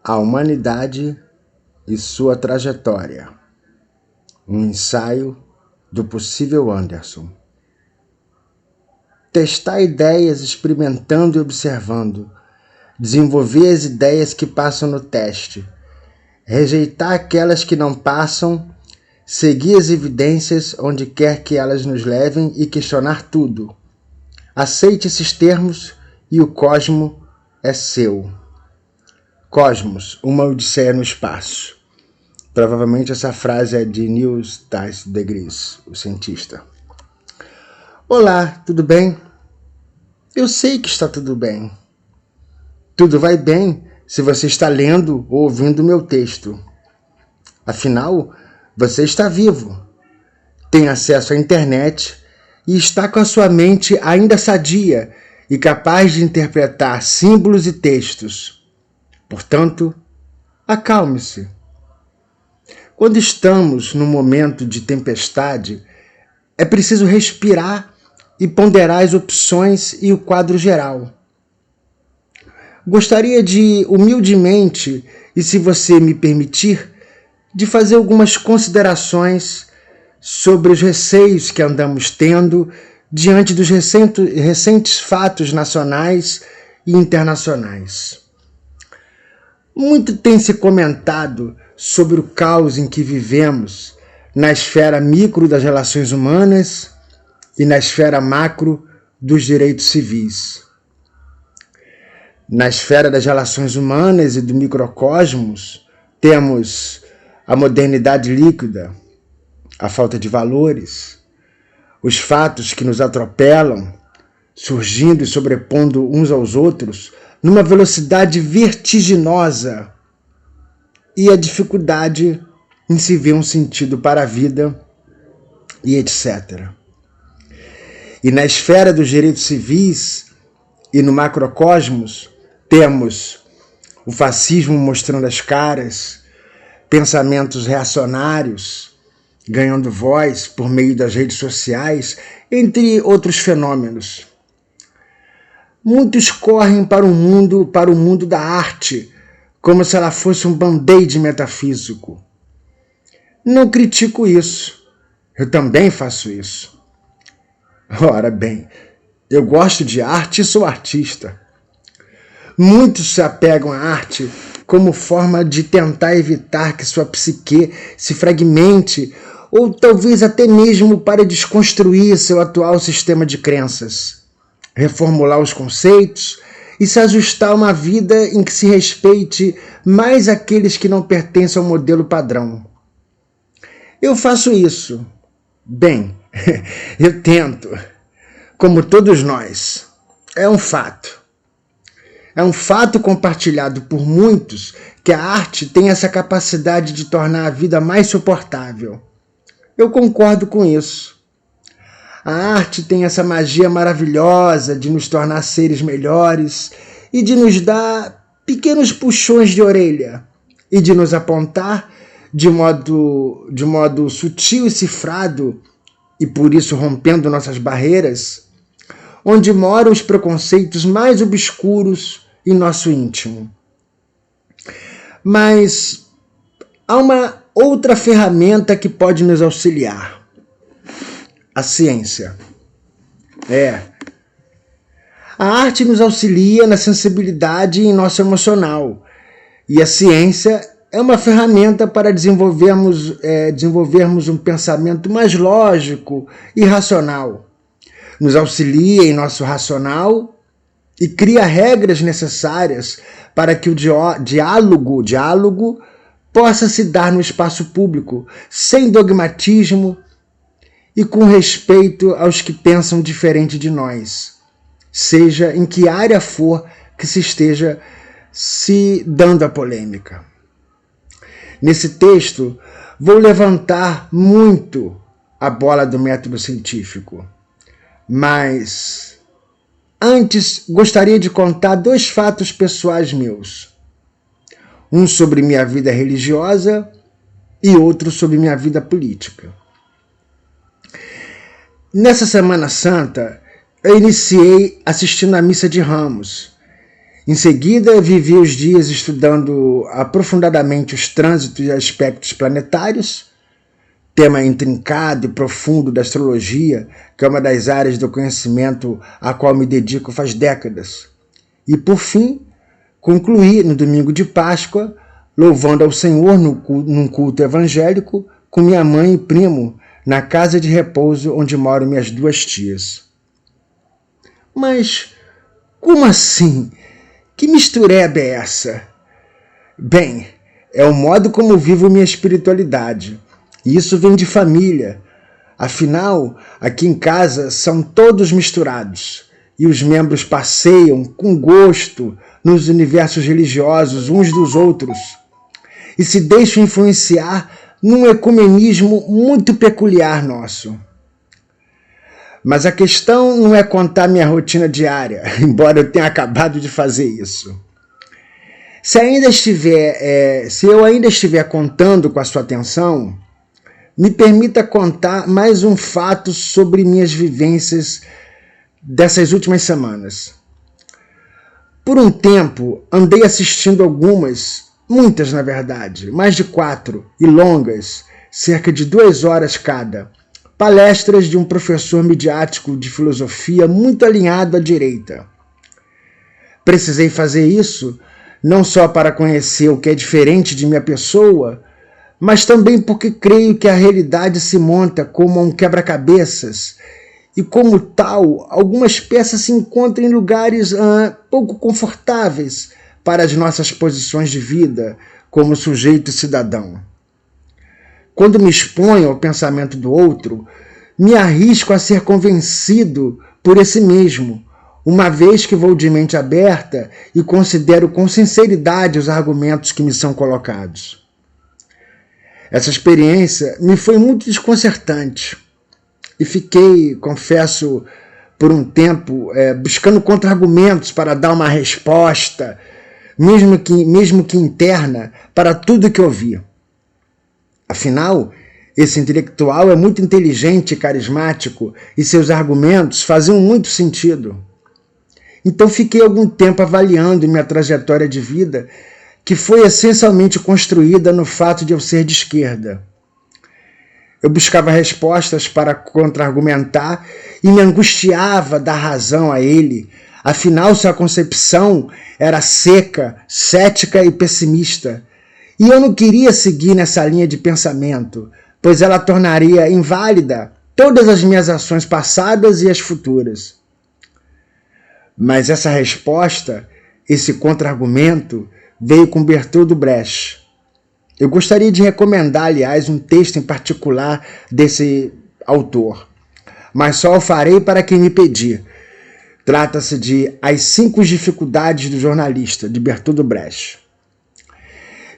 A humanidade e sua trajetória. Um ensaio do possível Anderson. Testar ideias experimentando e observando. Desenvolver as ideias que passam no teste. Rejeitar aquelas que não passam. Seguir as evidências onde quer que elas nos levem e questionar tudo. Aceite esses termos e o cosmo é seu. Cosmos, uma odisseia no espaço. Provavelmente essa frase é de Neil deGrasse, o cientista. Olá, tudo bem? Eu sei que está tudo bem. Tudo vai bem se você está lendo ou ouvindo meu texto. Afinal, você está vivo, tem acesso à internet e está com a sua mente ainda sadia e capaz de interpretar símbolos e textos. Portanto, acalme-se. Quando estamos num momento de tempestade, é preciso respirar e ponderar as opções e o quadro geral. Gostaria de, humildemente, e se você me permitir, de fazer algumas considerações sobre os receios que andamos tendo diante dos recentes fatos nacionais e internacionais. Muito tem se comentado sobre o caos em que vivemos na esfera micro das relações humanas e na esfera macro dos direitos civis. Na esfera das relações humanas e do microcosmos, temos a modernidade líquida, a falta de valores, os fatos que nos atropelam, surgindo e sobrepondo uns aos outros numa velocidade vertiginosa, e a dificuldade em se ver um sentido para a vida e etc. E na esfera dos direitos civis e no macrocosmos, temos o fascismo mostrando as caras, pensamentos reacionários ganhando voz por meio das redes sociais, entre outros fenômenos. Muitos correm para o mundo da arte, como se ela fosse um band-aid metafísico. Não critico isso. Eu também faço isso. Ora bem, eu gosto de arte e sou artista. Muitos se apegam à arte como forma de tentar evitar que sua psique se fragmente, ou talvez até mesmo para desconstruir seu atual sistema de crenças, reformular os conceitos e se ajustar a uma vida em que se respeite mais aqueles que não pertencem ao modelo padrão. Eu faço isso. Bem, eu tento. Como todos nós. É um fato. É um fato compartilhado por muitos que a arte tem essa capacidade de tornar a vida mais suportável. Eu concordo com isso. A arte tem essa magia maravilhosa de nos tornar seres melhores e de nos dar pequenos puxões de orelha e de nos apontar de modo sutil e cifrado, e por isso rompendo nossas barreiras, onde moram os preconceitos mais obscuros em nosso íntimo. Mas há uma outra ferramenta que pode nos auxiliar. A ciência. A arte nos auxilia na sensibilidade em nosso emocional. E a ciência é uma ferramenta para desenvolvermos um pensamento mais lógico e racional. Nos auxilia em nosso racional e cria regras necessárias para que o diálogo possa se dar no espaço público, sem dogmatismo e com respeito aos que pensam diferente de nós, seja em que área for que se esteja se dando a polêmica. Nesse texto, vou levantar muito a bola do método científico, mas antes gostaria de contar 2 fatos pessoais meus. um sobre minha vida religiosa e outro sobre minha vida política. Nessa Semana Santa, eu iniciei assistindo à Missa de Ramos. Em seguida, vivi os dias estudando aprofundadamente os trânsitos e aspectos planetários, tema intrincado e profundo da astrologia, que é uma das áreas do conhecimento a qual me dedico faz décadas. E, por fim, concluí no domingo de Páscoa, louvando ao Senhor num culto evangélico com minha mãe e primo na casa de repouso onde moram minhas duas tias. Mas como assim? Que mistureba é essa? Bem, é o modo como vivo minha espiritualidade. E isso vem de família. Afinal, aqui em casa são todos misturados. E os membros passeiam com gosto nos universos religiosos uns dos outros. E se deixam influenciar num ecumenismo muito peculiar nosso. Mas a questão não é contar minha rotina diária, embora eu tenha acabado de fazer isso. Se eu ainda estiver contando com a sua atenção, me permita contar mais um fato sobre minhas vivências dessas últimas semanas. Por um tempo, andei assistindo muitas na verdade, mais de 4, e longas, cerca de 2 horas cada, palestras de um professor midiático de filosofia muito alinhado à direita. Precisei fazer isso não só para conhecer o que é diferente de minha pessoa, mas também porque creio que a realidade se monta como um quebra-cabeças e, como tal, algumas peças se encontram em lugares pouco confortáveis para as nossas posições de vida como sujeito e cidadão. Quando me exponho ao pensamento do outro, me arrisco a ser convencido por esse mesmo, uma vez que vou de mente aberta e considero com sinceridade os argumentos que me são colocados. Essa experiência me foi muito desconcertante e fiquei, confesso, por um tempo buscando contra-argumentos para dar uma resposta, mesmo que interna, para tudo que ouvi. Afinal, esse intelectual é muito inteligente e carismático e seus argumentos faziam muito sentido. Então fiquei algum tempo avaliando minha trajetória de vida, que foi essencialmente construída no fato de eu ser de esquerda. Eu buscava respostas para contra-argumentar e me angustiava dar razão a ele. Afinal, sua concepção era seca, cética e pessimista. E eu não queria seguir nessa linha de pensamento, pois ela tornaria inválida todas as minhas ações passadas e as futuras. Mas essa resposta, esse contra-argumento, veio com Bertolt Brecht. Eu gostaria de recomendar, aliás, um texto em particular desse autor, mas só o farei para quem me pedir. Trata-se de As 5 Dificuldades do Jornalista, de Bertolt Brecht.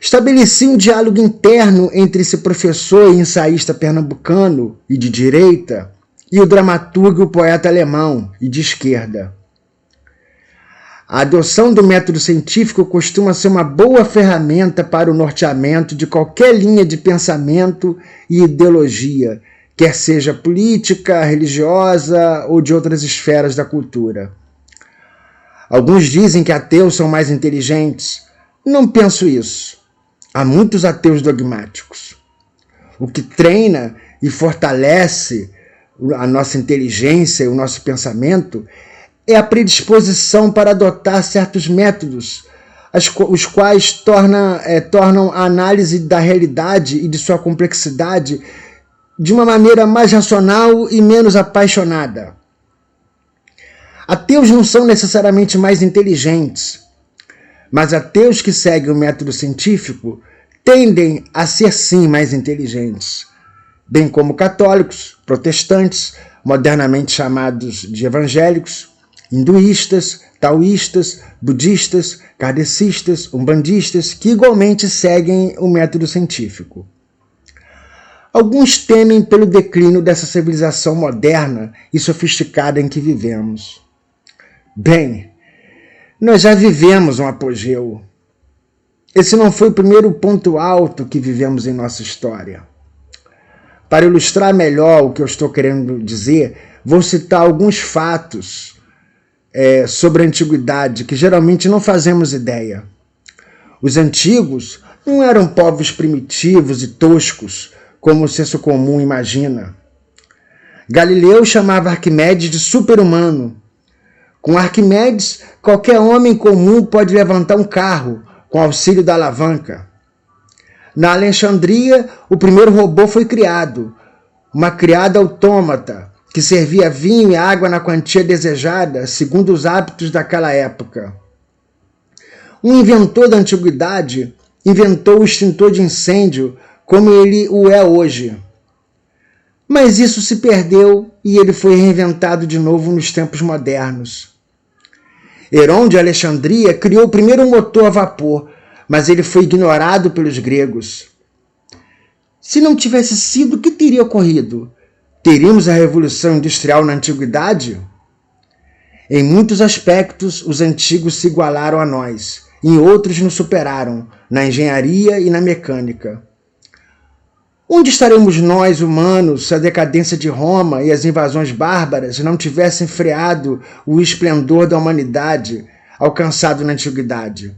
Estabeleci um diálogo interno entre esse professor e ensaísta pernambucano e de direita e o dramaturgo e o poeta alemão e de esquerda. A adoção do método científico costuma ser uma boa ferramenta para o norteamento de qualquer linha de pensamento e ideologia, quer seja política, religiosa ou de outras esferas da cultura. Alguns dizem que ateus são mais inteligentes. Não penso isso. Há muitos ateus dogmáticos. O que treina e fortalece a nossa inteligência e o nosso pensamento é a predisposição para adotar certos métodos, os quais tornam a análise da realidade e de sua complexidade de uma maneira mais racional e menos apaixonada. Ateus não são necessariamente mais inteligentes, mas ateus que seguem o método científico tendem a ser sim mais inteligentes, bem como católicos, protestantes, modernamente chamados de evangélicos, hinduístas, taoístas, budistas, kardecistas, umbandistas, que igualmente seguem o método científico. Alguns temem pelo declínio dessa civilização moderna e sofisticada em que vivemos. Bem, nós já vivemos um apogeu. esse não foi o primeiro ponto alto que vivemos em nossa história. Para ilustrar melhor o que eu estou querendo dizer, vou citar alguns fatos sobre a antiguidade que geralmente não fazemos ideia. Os antigos não eram povos primitivos e toscos, como o senso comum imagina. Galileu chamava Arquimedes de super-humano. Com Arquimedes, qualquer homem comum pode levantar um carro com auxílio da alavanca. Na Alexandria, o primeiro robô foi criado, uma criada autômata que servia vinho e água na quantia desejada, segundo os hábitos daquela época. Um inventor da antiguidade inventou o extintor de incêndio como ele o é hoje. Mas isso se perdeu e ele foi reinventado de novo nos tempos modernos. Herón de Alexandria criou o primeiro motor a vapor, mas ele foi ignorado pelos gregos. Se não tivesse sido, o que teria ocorrido? Teríamos a Revolução Industrial na Antiguidade? Em muitos aspectos, os antigos se igualaram a nós. Em outros nos superaram, na engenharia e na mecânica. Onde estaremos nós, humanos, se a decadência de Roma e as invasões bárbaras não tivessem freado o esplendor da humanidade alcançado na antiguidade?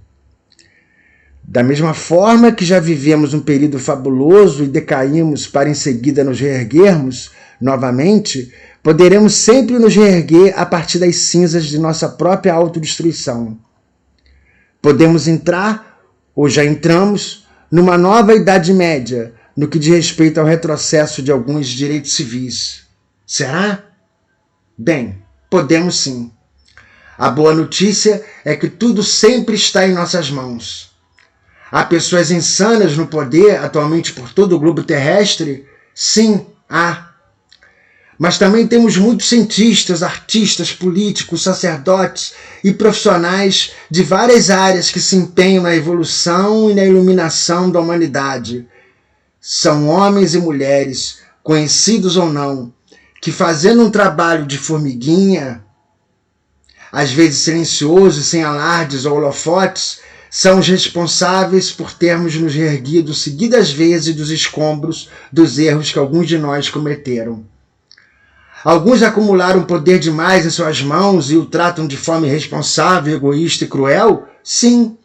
Da mesma forma que já vivemos um período fabuloso e decaímos para em seguida nos reerguermos novamente, poderemos sempre nos reerguer a partir das cinzas de nossa própria autodestruição. Podemos entrar, ou já entramos, numa nova Idade Média, no que diz respeito ao retrocesso de alguns direitos civis. Será? Bem, podemos sim. A boa notícia é que tudo sempre está em nossas mãos. Há pessoas insanas no poder atualmente por todo o globo terrestre? Sim, há. Mas também temos muitos cientistas, artistas, políticos, sacerdotes e profissionais de várias áreas que se empenham na evolução e na iluminação da humanidade. São homens e mulheres, conhecidos ou não, que fazendo um trabalho de formiguinha, às vezes silencioso e sem alardes ou holofotes, são os responsáveis por termos nos reerguido seguidas vezes dos escombros dos erros que alguns de nós cometeram. Alguns acumularam poder demais em suas mãos e o tratam de forma irresponsável, egoísta e cruel? Sim.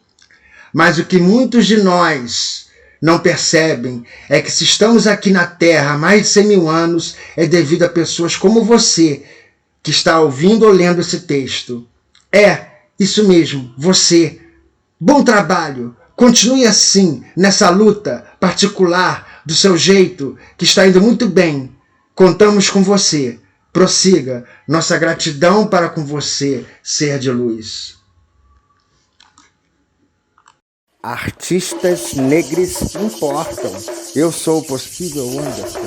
Mas o que muitos de nós não percebem é que se estamos aqui na Terra há mais de 100 mil anos é devido a pessoas como você que está ouvindo ou lendo esse texto. Isso mesmo, você. Bom trabalho! Continue assim, nessa luta particular, do seu jeito, que está indo muito bem. Contamos com você. Prossiga. Nossa gratidão para com você, ser de luz. Artistas negros importam. Eu sou o Possível Anderson.